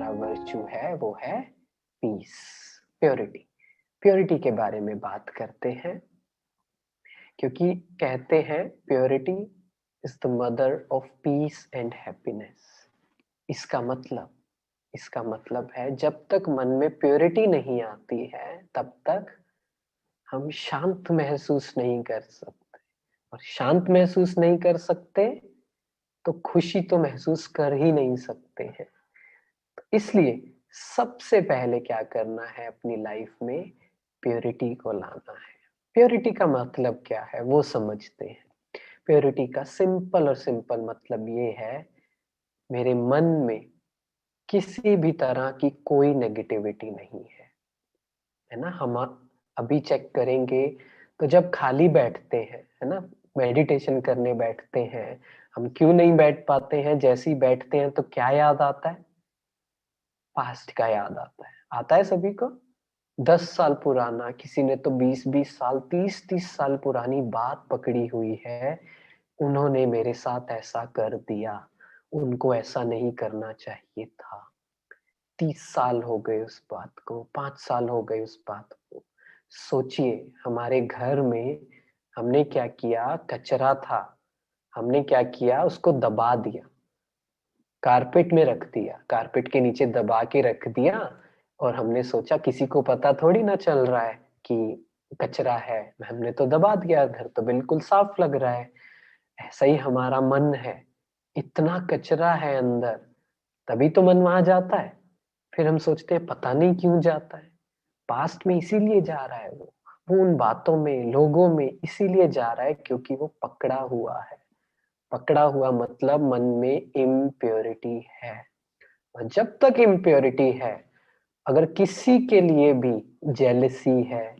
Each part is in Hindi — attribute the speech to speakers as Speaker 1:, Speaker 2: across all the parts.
Speaker 1: हमारा वर्च्यू है वो है पीस, प्योरिटी। प्योरिटी के बारे में बात करते हैं क्योंकि कहते हैं purity is the mother of peace and happiness. इसका मतलब इसका मतलब है जब तक मन में प्योरिटी नहीं आती है तब तक हम शांत महसूस नहीं कर सकते, और शांत महसूस नहीं कर सकते तो खुशी तो महसूस कर ही नहीं सकते हैं। इसलिए सबसे पहले क्या करना है अपनी लाइफ में, प्योरिटी को लाना है। प्योरिटी का मतलब क्या है वो समझते हैं। प्योरिटी का सिंपल और सिंपल मतलब ये है, मेरे मन में किसी भी तरह की कोई नेगेटिविटी नहीं है ना। हम अभी चेक करेंगे तो जब खाली बैठते हैं, है ना, मेडिटेशन करने बैठते हैं, हम क्यों नहीं बैठ पाते हैं? जैसे ही बैठते हैं तो क्या याद आता है? पास्ट का याद आता है सभी को। 10 साल पुराना, किसी ने तो 20-20 साल, 30-30 साल पुरानी बात पकड़ी हुई है। उन्होंने मेरे साथ ऐसा कर दिया, उनको ऐसा नहीं करना चाहिए था। 30 साल हो गए उस बात को, 5 साल हो गए उस बात को। सोचिए हमारे घर में हमने क्या किया, कचरा था, हमने क्या किया, उसको दबा दिया, कारपेट में रख दिया, कारपेट के नीचे दबा के रख दिया, और हमने सोचा किसी को पता थोड़ी ना चल रहा है कि कचरा है, हमने तो दबा दिया, घर तो बिल्कुल साफ लग रहा है। ऐसा ही हमारा मन है, इतना कचरा है अंदर, तभी तो मन वहां जाता है। फिर हम सोचते हैं पता नहीं क्यों जाता है, पास्ट में इसीलिए जा रहा है वो उन बातों में, लोगों में इसीलिए जा रहा है क्योंकि वो पकड़ा हुआ है। पकड़ा हुआ मतलब मन में इम्प्योरिटी है। और जब तक इम्प्योरिटी है, अगर किसी के लिए भी जेलसी है,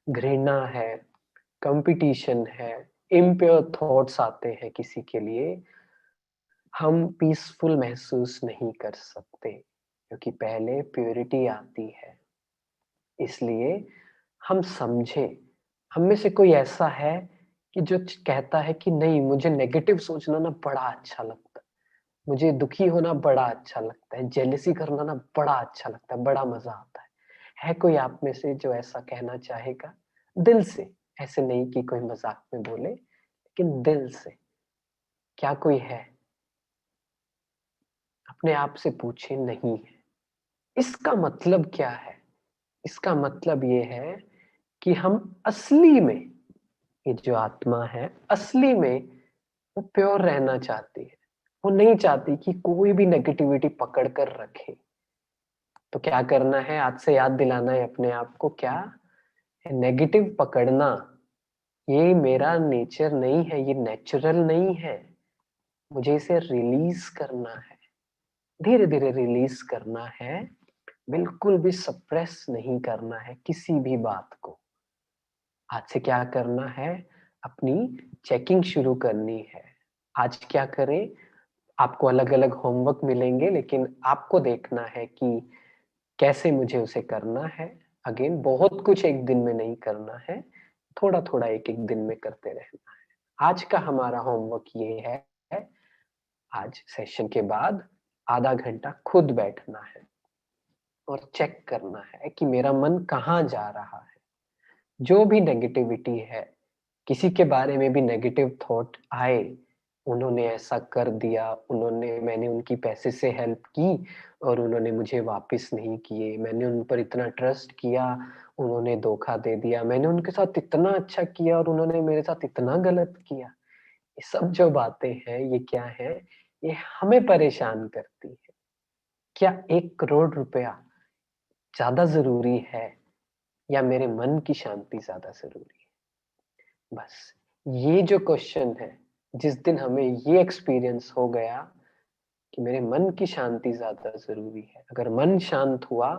Speaker 1: घृणा है, कंपटीशन है, इम्प्योर थॉट्स आते हैं किसी के लिए, हम पीसफुल महसूस नहीं कर सकते, क्योंकि पहले प्योरिटी आती है। इसलिए हम समझे, हम में से कोई ऐसा है कि जो कहता है कि नहीं, मुझे नेगेटिव सोचना ना बड़ा अच्छा लगता है, मुझे दुखी होना बड़ा अच्छा लगता है, जेलसी करना ना बड़ा अच्छा लगता है, बड़ा मजा आता है। है कोई आप में से जो ऐसा कहना चाहेगा दिल से? ऐसे नहीं कि कोई मजाक में बोले, लेकिन दिल से। क्या कोई है? अपने आप से पूछे, नहीं है। इसका मतलब क्या है? इसका मतलब ये है कि हम असली में, ये जो आत्मा है असली में वो प्योर रहना चाहती है। वो नहीं चाहती कि कोई भी नेगेटिविटी पकड़ कर रखे। तो क्या करना है, आज से याद दिलाना है अपने आप को, क्या नेगेटिव पकड़ना ये मेरा नेचर नहीं है, ये नेचुरल नहीं है। मुझे इसे रिलीज करना है, धीरे धीरे रिलीज करना है। बिल्कुल भी सप्रेस नहीं करना है किसी भी बात को। आज से क्या करना है, अपनी चेकिंग शुरू करनी है। आज क्या करें, आपको अलग अलग होमवर्क मिलेंगे, लेकिन आपको देखना है कि कैसे मुझे उसे करना है। अगेन बहुत कुछ एक दिन में नहीं करना है, थोड़ा थोड़ा एक एक दिन में करते रहना है। आज का हमारा होमवर्क ये है, आज सेशन के बाद आधा घंटा खुद बैठना है और चेक करना है कि मेरा मन कहाँ जा रहा है। जो भी नेगेटिविटी है, किसी के बारे में भी नेगेटिव थॉट आए, उन्होंने ऐसा कर दिया, उन्होंने, मैंने उनकी पैसे से हेल्प की और उन्होंने मुझे वापस नहीं किए, मैंने उन पर इतना ट्रस्ट किया, उन्होंने धोखा दे दिया, मैंने उनके साथ इतना अच्छा किया और उन्होंने मेरे साथ इतना गलत किया। ये सब जो बातें हैं ये क्या है, ये हमें परेशान करती है। क्या 1 करोड़ रुपया ज्यादा जरूरी है या मेरे मन की शांति ज्यादा जरूरी है? बस ये जो क्वेश्चन है, जिस दिन हमें ये एक्सपीरियंस हो गया कि मेरे मन की शांति ज्यादा जरूरी है, अगर मन शांत हुआ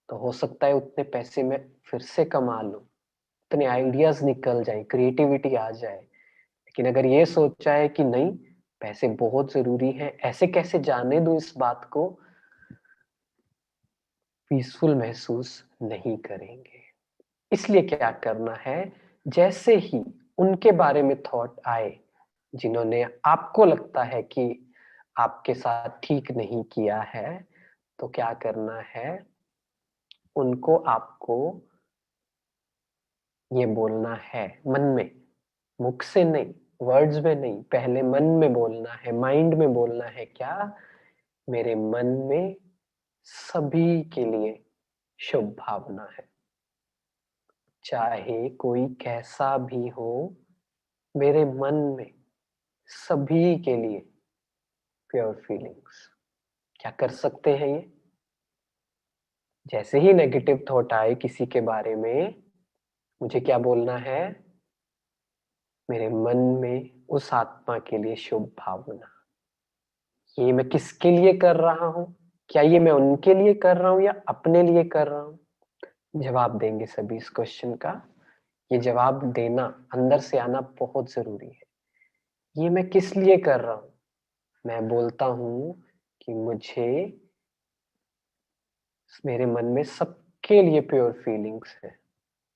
Speaker 1: तो हो सकता है उतने पैसे में फिर से कमा लूं, उतने आइडियाज निकल जाए, क्रिएटिविटी आ जाए। लेकिन अगर ये सोचा है कि नहीं, पैसे बहुत जरूरी है, ऐसे कैसे जाने दूं इस बात को, पीसफुल महसूस नहीं करेंगे। इसलिए क्या करना है, जैसे ही उनके बारे में थॉट आए जिन्होंने आपको लगता है कि आपके साथ ठीक नहीं किया है, तो क्या करना है, उनको आपको ये बोलना है मन में, मुख से नहीं, वर्ड्स में नहीं, पहले मन में बोलना है, माइंड में बोलना है। क्या? मेरे मन में सभी के लिए शुभ भावना है, चाहे कोई कैसा भी हो, मेरे मन में सभी के लिए प्योर फीलिंग्स। क्या कर सकते हैं ये? जैसे ही नेगेटिव थॉट आए किसी के बारे में, मुझे क्या बोलना है? मेरे मन में उस आत्मा के लिए शुभ भावना। ये मैं किसके लिए कर रहा हूं? क्या ये मैं उनके लिए कर रहा हूं या अपने लिए कर रहा हूं? जवाब देंगे सभी इस क्वेश्चन का। ये जवाब देना, अंदर से आना बहुत जरूरी है। ये मैं किस लिए कर रहा हूं? मैं बोलता हूं कि मुझे, मेरे मन में सबके लिए प्योर फीलिंग्स है।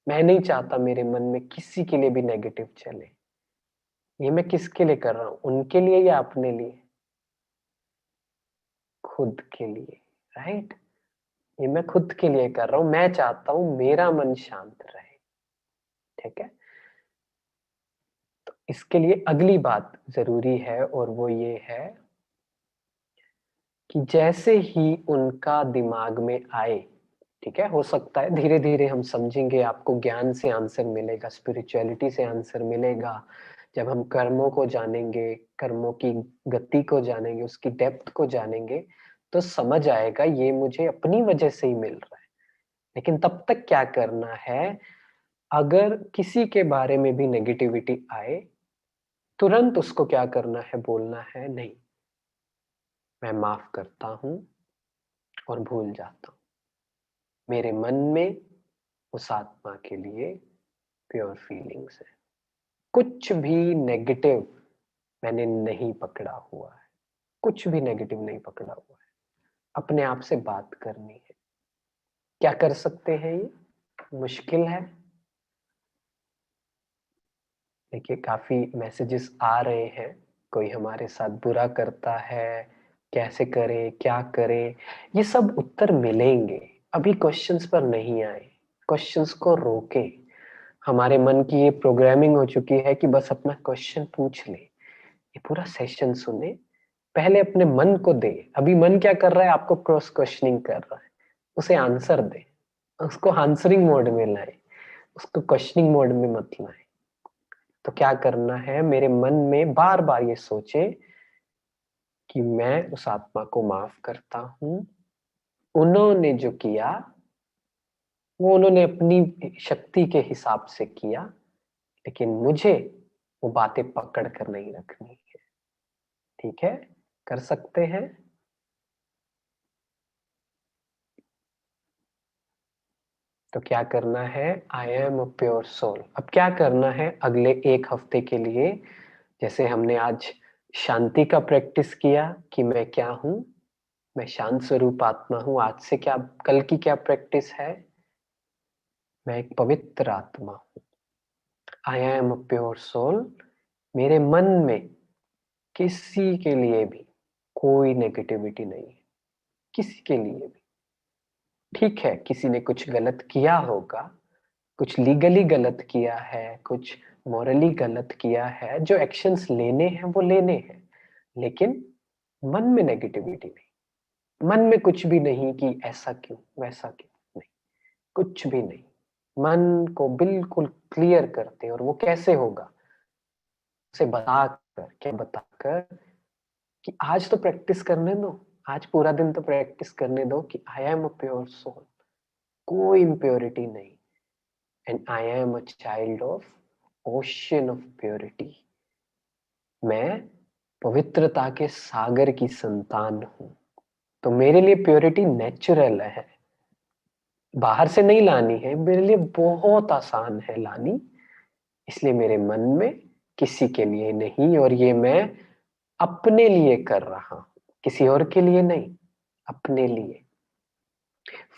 Speaker 1: मैं नहीं चाहता मेरे मन में किसी के लिए भी नेगेटिव चले। ये मैं किसके लिए कर रहा हूं? उनके लिए या अपने लिए? खुद के लिए, राइट? ये मैं खुद के लिए कर रहा हूं। मैं चाहता हूं मेरा मन शांत रहे। ठीक है? तो इसके लिए अगली बात जरूरी है, और वो ये है कि जैसे ही उनका दिमाग में आए, ठीक है, हो सकता है धीरे धीरे हम समझेंगे, आपको ज्ञान से आंसर मिलेगा, स्पिरिचुअलिटी से आंसर मिलेगा। जब हम कर्मों को जानेंगे, कर्मों की गति को जानेंगे, उसकी डेप्थ को जानेंगे, तो समझ आएगा ये मुझे अपनी वजह से ही मिल रहा है। लेकिन तब तक क्या करना है? अगर किसी के बारे में भी नेगेटिविटी आए, तुरंत उसको क्या करना है? बोलना है, नहीं, मैं माफ करता हूं और भूल जाता हूं। मेरे मन में उस आत्मा के लिए प्योर फीलिंग्स है। कुछ भी नेगेटिव मैंने नहीं पकड़ा हुआ है, कुछ भी नेगेटिव नहीं पकड़ा हुआ है। अपने आप से बात करनी है। क्या कर सकते हैं ये? मुश्किल है। देखिए, काफी मैसेजेस आ रहे हैं, कोई हमारे साथ बुरा करता है, कैसे करे, क्या करे, ये सब उत्तर मिलेंगे। अभी क्वेश्चंस पर नहीं आए, क्वेश्चंस को रोके। हमारे मन की ये प्रोग्रामिंग हो चुकी है कि बस अपना क्वेश्चन पूछ ले। ये पूरा सेशन सुने, पहले अपने मन को दे। अभी मन क्या कर रहा है? आपको क्रॉस क्वेश्चनिंग कर रहा है, उसे आंसर दे। उसको आंसरिंग मोड में लाए, उसको क्वेश्चनिंग मोड में मत लाए। तो क्या करना है? मेरे मन में बार बार ये सोचे कि मैं उस आत्मा को माफ करता हूं। उन्होंने जो किया वो उन्होंने अपनी शक्ति के हिसाब से किया, लेकिन मुझे वो बातें पकड़ कर नहीं रखनी है। ठीक है? कर सकते हैं? तो क्या करना है? I am a pure soul. अब क्या करना है अगले एक हफ्ते के लिए? जैसे हमने आज शांति का प्रैक्टिस किया कि मैं क्या हूं, मैं शांत स्वरूप आत्मा हूं। आज से क्या, कल की क्या प्रैक्टिस है? मैं एक पवित्र आत्मा हूं। I am a pure soul. मेरे मन में किसी के लिए भी कोई नेगेटिविटी नहीं है, किसी के लिए भी। ठीक है, किसी ने कुछ गलत किया होगा, कुछ लीगली गलत किया है, कुछ मॉरली गलत किया है, जो एक्शंस लेने हैं वो लेने हैं, लेकिन मन में नेगेटिविटी नहीं। मन में कुछ भी नहीं कि ऐसा क्यों, वैसा क्यों, नहीं, कुछ भी नहीं। मन को बिल्कुल क्लियर करते, और वो कैसे होगा? उसे बताकर, क्या बताकर? कि आज तो प्रैक्टिस करने दो, आज पूरा दिन तो प्रैक्टिस करने दो कि I am a pure soul, कोई इम्प्योरिटी नहीं, and I am a child of ocean of purity. मैं पवित्रता के सागर की संतान हूं। तो मेरे लिए प्योरिटी नेचुरल है, बाहर से नहीं लानी है, मेरे लिए बहुत आसान है लानी। इसलिए मेरे मन में किसी के लिए नहीं, और ये मैं अपने लिए कर रहा हूं, किसी और के लिए नहीं, अपने लिए।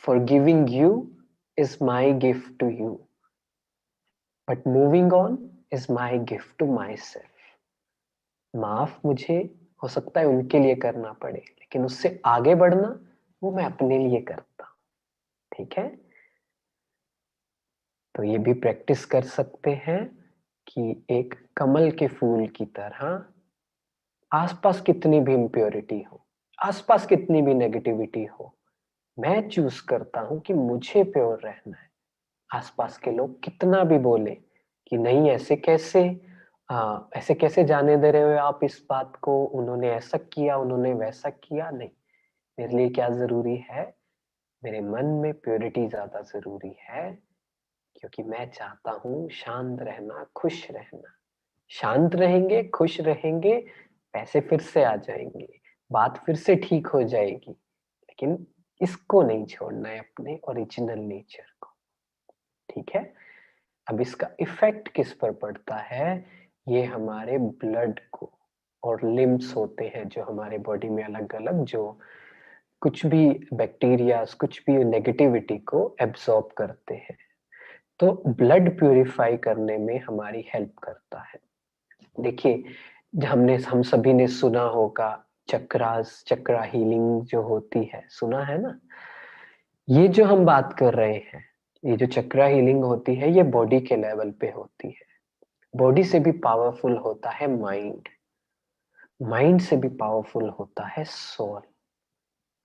Speaker 1: Forgiving you is my gift to you, but moving on is my gift to myself. माफ मुझे हो सकता है उनके लिए करना पड़े, लेकिन उससे आगे बढ़ना वो मैं अपने लिए करता हूँ, ठीक है? तो ये भी प्रैक्टिस कर सकते हैं कि एक कमल के फूल की तरह आसपास कितनी भी इम्प्योरिटी हो, आसपास कितनी भी नेगेटिविटी हो, मैं चूज करता हूँ कि मुझे प्योर रहना है। आसपास के लोग कितना भी बोले कि नहीं ऐसे कैसे जाने दे रहे हो आप इस बात को, उन्होंने ऐसा किया, उन्होंने वैसा किया, नहीं। मेरे लिए क्या जरूरी है? मेरे मन में प्योरिटी ज्यादा जरूरी है, क्योंकि मैं चाहता हूँ शांत रहना, खुश रहना। शांत रहेंगे, खुश रहेंगे, पैसे फिर से आ जाएंगे, बात फिर से ठीक हो जाएगी, लेकिन इसको नहीं छोड़ना है, अपने ओरिजिनल नेचर को, ठीक है? अब इसका इफेक्ट किस पर पड़ता है? ये हमारे ब्लड को, और लिम्स होते हैं जो हमारे बॉडी में अलग अलग, जो कुछ भी बैक्टीरिया, कुछ भी नेगेटिविटी को एब्सॉर्ब करते हैं, तो ब्लड प्यूरिफाई करने में हमारी हेल्प करता है। देखिए, हम सभी ने सुना होगा चक्रा हीलिंग जो होती है, सुना है ना? ये जो हम बात कर रहे हैं, ये जो चक्रा हीलिंग होती है, ये बॉडी के लेवल पे होती है। बॉडी से भी पावरफुल होता है माइंड, माइंड से भी पावरफुल होता है सोल।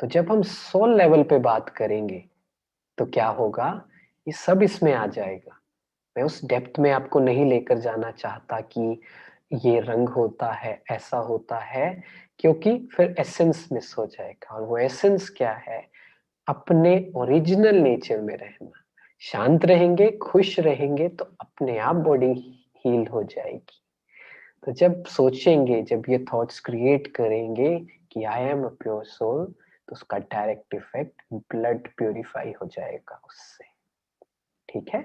Speaker 1: तो जब हम सोल लेवल पे बात करेंगे तो क्या होगा? ये सब इसमें आ जाएगा। मैं उस डेप्थ में आपको नहीं लेकर जाना चाहता कि ये रंग होता है, ऐसा होता है, क्योंकि फिर एसेंस मिस हो जाएगा। और वो एसेंस क्या है? अपने ओरिजिनल नेचर में रहना। शांत रहेंगे, खुश रहेंगे, तो अपने आप बॉडी हील हो जाएगी। तो जब सोचेंगे, जब ये थॉट्स क्रिएट करेंगे कि I am a pure soul, तो उसका डायरेक्ट इफेक्ट ब्लड प्यूरिफाई हो जाएगा उससे, ठीक है?